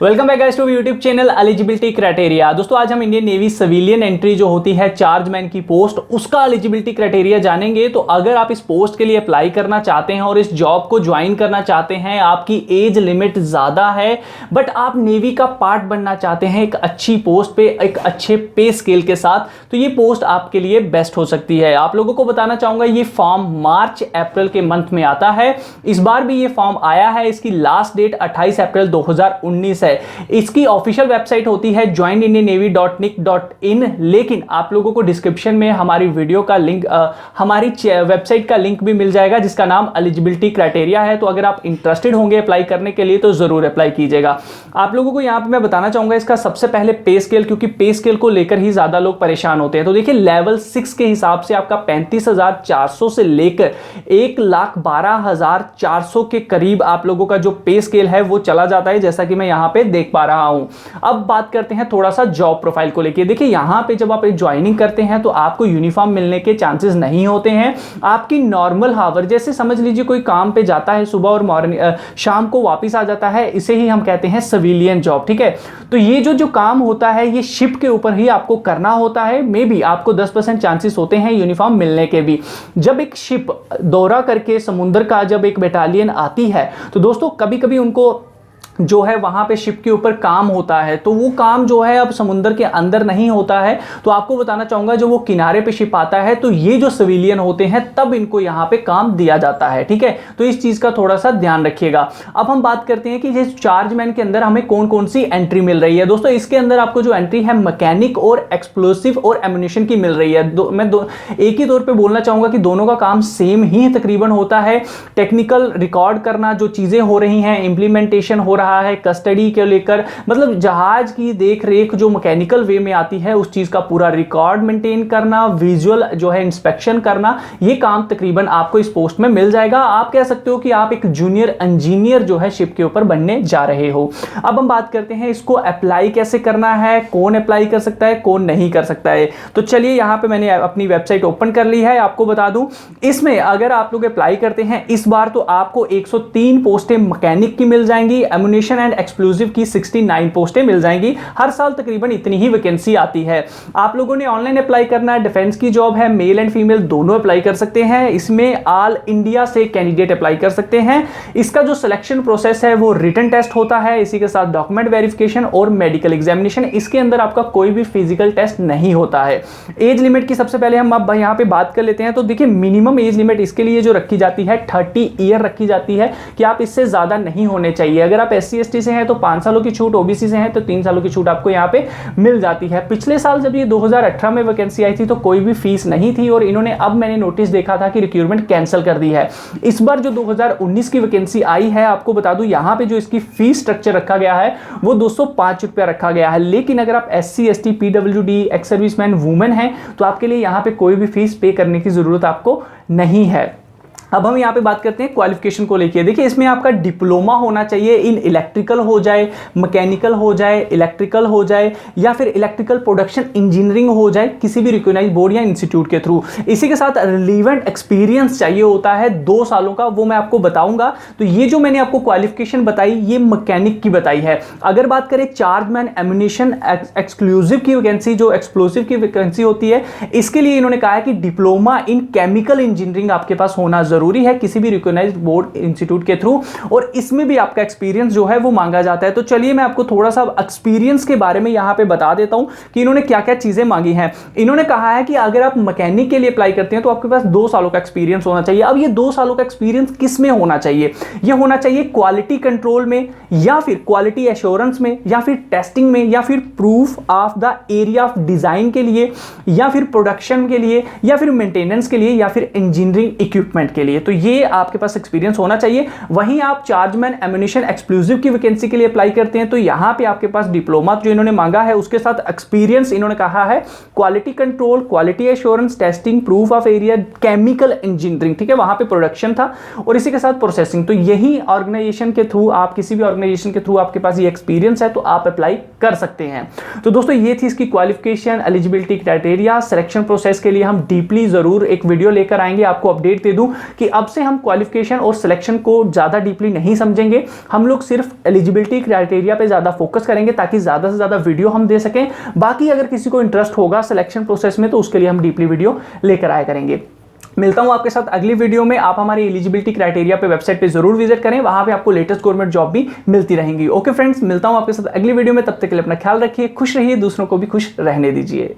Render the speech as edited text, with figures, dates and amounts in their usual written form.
Welcome back guys to YouTube channel eligibility criteria. दोस्तों आज हम इंडियन नेवी सिविलियन एंट्री जो होती है चार्जमैन की पोस्ट, उसका एलिजिबिलिटी क्राइटेरिया जानेंगे। तो अगर आप इस पोस्ट के लिए अप्लाई करना चाहते हैं और इस जॉब को ज्वाइन करना चाहते हैं, आपकी एज लिमिट ज्यादा है बट आप नेवी का पार्ट बनना चाहते हैं एक अच्छी पोस्ट पे, एक अच्छे पे स्केल के साथ, तो ये पोस्ट आपके लिए बेस्ट हो सकती है। आप लोगों को बताना चाहूंगा ये फॉर्म मार्च अप्रैल के मंथ में आता है। इस बार भी ये फॉर्म आया है। इसकी लास्ट डेट 28 अप्रैल 2019 है। इसकी ऑफिशियल वेबसाइट होती है joinediannavy.nic.in, लेकिन आप लोगों को डिस्क्रिप्शन में हमारी वीडियो का लिंक, हमारी वेबसाइट का लिंक भी मिल जाएगा जिसका नाम एलिजिबिलिटी क्राइटेरिया है। तो अगर आप इंटरेस्टेड होंगे अप्लाई करने के लिए तो जरूर अप्लाई कीजिएगा। आप लोगों को यहां पे मैं बताना चाहूंगा इसका सबसे पहले पे स्केल, क्योंकि पे स्केल को लेकर ही ज्यादा लोग परेशान होते हैं। तो देखिए लेवल 6 के हिसाब से आपका 35,400 से लेकर 1,12,400 के करीब आप लोगों का जो पे स्केल है वो चला जाता है, जैसा कि मैं यहां पे देख पा रहा हूं। अब बात करते हैं थोड़ा सा जॉब प्रोफाइल को लेके। देखिए यहां पे जब आप ज्वाइनिंग करते हैं तो आपको यूनिफॉर्म मिलने के चांसेस नहीं होते हैं। आपकी नॉर्मल हावर, जैसे समझ लीजिए कोई काम पे जाता है सुबह और मॉर्निंग शाम को वापस आ जाता है, इसे ही हम कहते हैं सिविलियन जॉब, ठीक है। तो ये जो काम होता है ये शिप के ऊपर ही आपको करना होता है। मे बी आपको 10% चांसेस होते हैं यूनिफॉर्म मिलने के भी। जब एक शिप दौरा करके समुद्र का जब एक बटालियन आती है तो दोस्तों कभी कभी उनको जो है वहां पे शिप के ऊपर काम होता है, तो वो काम जो है अब समुद्र के अंदर नहीं होता है। तो आपको बताना चाहूंगा जो वो किनारे पे शिप आता है तो ये जो सिविलियन होते हैं तब इनको यहां पे काम दिया जाता है, ठीक है। तो इस चीज का थोड़ा सा ध्यान रखिएगा। अब हम बात करते हैं कि ये चार्जमैन के अंदर हमें कौन कौन सी एंट्री मिल रही है। दोस्तों इसके अंदर आपको जो एंट्री है मैकेनिक और एक्सप्लोसिव और एम्युनिशन की मिल रही है। एक ही तौर पर बोलना चाहूंगा कि दोनों का काम सेम ही तकरीबन होता है। टेक्निकल रिकॉर्ड करना, जो चीजें हो रही हैं, इंप्लीमेंटेशन हो रहा है, कस्टडी के लेकर, मतलब जहाज की देख रेख जो मैकेनिकल वे में आती है उस चीज का पूरा रिकॉर्ड मेंटेन करना, विजुअल जो है इंस्पेक्शन करना, ये काम तकरीबन आपको इस पोस्ट में मिल जाएगा। आप कह सकते हो कि आप एक जूनियर इंजीनियर जो है शिप के ऊपर बनने जा रहे हो। अब हम बात करते हैं इसको अप्लाई कैसे करना है, कौन अप्लाई कर सकता है, कौन नहीं कर सकता है। तो चलिए यहां पे मैंने अपनी वेबसाइट ओपन कर ली है। आपको बता दूं इसमें अगर आप लोग अप्लाई करते हैं इस बार तो आपको 103 पोस्टें मैकेनिक की मिल जाएंगी, एम्युनिशन एंड एक्सप्लोसिव की 69 पोस्टें मिल जाएंगी। हर साल तकरीबन इतनी ही वैकेंसी आती है। आप लोगों ने ऑनलाइन अप्लाई करना है। डिफेंस की जॉब है, मेल एंड फीमेल दोनों अप्लाई कर सकते हैं। इसमें ऑल इंडिया से कैंडिडेट अप्लाई कर सकते हैं। इसका जो सिलेक्शन प्रोसेस है वो रिटन टेस्ट होता है, इसी के साथ डॉक्यूमेंट वेरिफिकेशन और मेडिकल एग्जामिनेशन। इसके अंदर आपका कोई भी फिजिकल टेस्ट नहीं होता है। एज लिमिट की सबसे पहले हम अब यहां पे बात कर लेते हैं। तो देखिए मिनिमम एज लिमिट इसके लिए जो रखी जाती है 30 ईयर रखी जाती है कि आप इससे ज्यादा नहीं होने चाहिए। अगर आप SC ST से हैं तो 5 सालों की छूट, OBC से हैं तो 3 सालों की छूट आपको यहां पे मिल जाती है। पिछले साल जब ये 2018 में वैकेंसी आई थी तो कोई भी फीस नहीं थी और इन्होंने, अब मैंने नोटिस देखा था कि रिक्रूटमेंट कैंसिल कर दी है। इस बार जो 2019 की वैकेंसी आई है, आपको बता दूं यहां पे जो इसकी फीस स्ट्रक्चर रखा गया है वो 205 रुपया रखा गया है। लेकिन अगर आप SC ST PWD ex serviceman women हैं तो आपके लिए यहां पे कोई भी फीस पे करने की जरूरत आपको नहीं है। अब हम यहाँ पे बात करते हैं क्वालिफिकेशन को लेके। देखिए इसमें आपका डिप्लोमा होना चाहिए इन इलेक्ट्रिकल हो जाए, मैकेनिकल हो जाए, इलेक्ट्रिकल हो जाए या फिर इलेक्ट्रिकल प्रोडक्शन इंजीनियरिंग हो जाए, किसी भी रिकॉग्नाइज्ड बोर्ड या इंस्टीट्यूट के थ्रू। इसी के साथ रिलीवेंट एक्सपीरियंस चाहिए होता है 2 सालों का, वो मैं आपको बताऊंगा। तो ये जो मैंने आपको क्वालिफिकेशन बताई ये मैकेनिक की बताई है। अगर बात करें चार्जमैन एम्युनिशन एक्सक्लूसिव की वैकेंसी, जो एक्सप्लोसिव की वैकेंसी होती है, इसके लिए इन्होंने कहा है कि डिप्लोमा इन केमिकल इंजीनियरिंग आपके पास होना जरूरी है किसी भी रिकॉग्नाइज्ड बोर्ड इंस्टीट्यूट के थ्रू, और इसमें भी आपका एक्सपीरियंस जो है वो मांगा जाता है। तो चलिए मैं आपको थोड़ा सा एक्सपीरियंस के बारे में यहां पे बता देता हूं कि इन्होंने क्या क्या चीजें मांगी हैं। इन्होंने कहा है कि अगर आप मैकेनिक के लिए अप्लाई करते हैं तो आपके पास 2 सालों का एक्सपीरियंस होना चाहिए। अब ये 2 सालों का एक्सपीरियंस किस में होना चाहिए? ये होना चाहिए क्वालिटी कंट्रोल में, या फिर क्वालिटी एश्योरेंस में, या फिर टेस्टिंग में, या फिर proof of the area of design के लिए, या फिर प्रोडक्शन के लिए, या फिर मेंटेनेंस के लिए, या फिर इंजीनियरिंग इक्विपमेंट के लिए। तो ये आपके पास एक्सपीरियंस होना चाहिए। वहीं आप चार्जमैन एम्युनिशन एक्सक्लूसिव की वैकेंसी के लिए अप्लाई करते हैं तो यहां पे आपके पास डिप्लोमा जो इन्होंने मांगा है उसके साथ एक्सपीरियंस इन्होंने कहा है quality control, quality assurance, testing, proof of area, chemical engineering, ठीक है, वहां पे प्रोडक्शन था, और इसी के साथ प्रोसेसिंग। तो यही ऑर्गेनाइजेशन के थ्रू, आप किसी भी ऑर्गेनाइजेशन के थ्रू आपके पास ये एक्सपीरियंस है तो आप अप्लाई कर सकते हैं। तो दोस्तों ये थी इसकी qualification, eligibility criteria. Selection process के लिए हम डीपली जरूर एक वीडियो लेकर आएंगे, आपको अपडेट दे दूं कि अब से हम क्वालिफिकेशन और सिलेक्शन को ज़्यादा डीपली नहीं समझेंगे, हम लोग सिर्फ एलिजिबिलिटी क्राइटेरिया पे ज़्यादा फोकस करेंगे ताकि ज़्यादा से ज़्यादा वीडियो हम दे सकें। बाकी अगर किसी को इंटरेस्ट होगा सिलेक्शन प्रोसेस में तो उसके लिए हम डीपली वीडियो लेकर आया करेंगे। मिलता हूं आपके साथ अगली वीडियो में। आप हमारे एलिजिबिलिटी क्राइटेरिया पे वेबसाइट पे जरूर विजिट करें, वहां पे आपको लेटेस्ट गवर्नमेंट जॉब भी मिलती रहेंगी। ओके फ्रेंड्स, मिलता हूं आपके साथ अगली वीडियो में, तब तक के लिए अपना ख्याल रखिए, खुश रहिए, दूसरों को भी खुश रहने दीजिए।